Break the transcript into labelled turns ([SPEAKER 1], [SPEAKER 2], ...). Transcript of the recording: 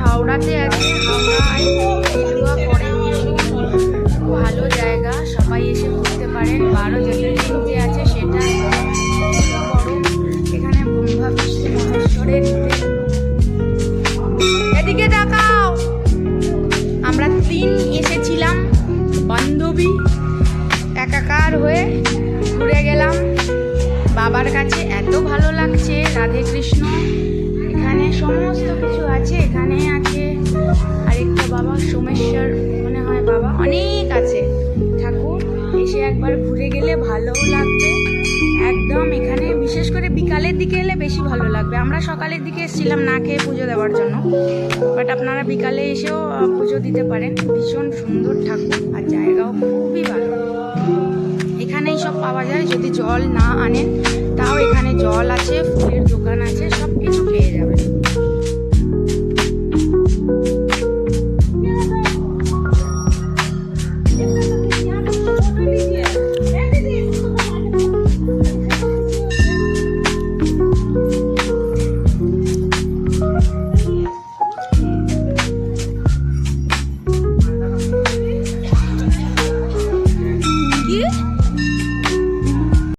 [SPEAKER 1] হাওড়াতে আছে, হাওড়া পরে ভালো জায়গা, সবাই এসে ঘুরতে পারেন। 12 জ্যোতির্লিঙ্গ যে আছে সেটা বড়। এখানে ব্রহ্মা বিষ্ণু মহেশ্বরের, এদিকে তাকাও। আমরা 3 এসেছিলাম বান্ধবী, একাকার হয়ে ঘুরে গেলাম বাবার কাছে। এত ভালো লাগছে, রাধে কৃষ্ণ এখানে সমস্ত কিছু আছে। এখানে আছে আরেকটা বাবা সোমেশ্বর মনে হয়, বাবা অনেক আছে ঠাকুর। এসে একবার ঘুরে গেলে ভালোও লাগবে একদম। এখানে বিশেষ করে বিকালের দিকে এলে বেশি ভালো লাগবে। আমরা সকালের দিকে এসেছিলাম না খেয়ে পুজো দেওয়ার জন্য, বাট আপনারা বিকালে এসেও পুজো দিতে পারেন। ভীষণ সুন্দর ঠাকুর আর জায়গাও খুবই ভালো। এখানেই সব পাওয়া যায়, যদি জল না আনেন তাও এখানে জল আছে, ফুলের দোকান আছে, সব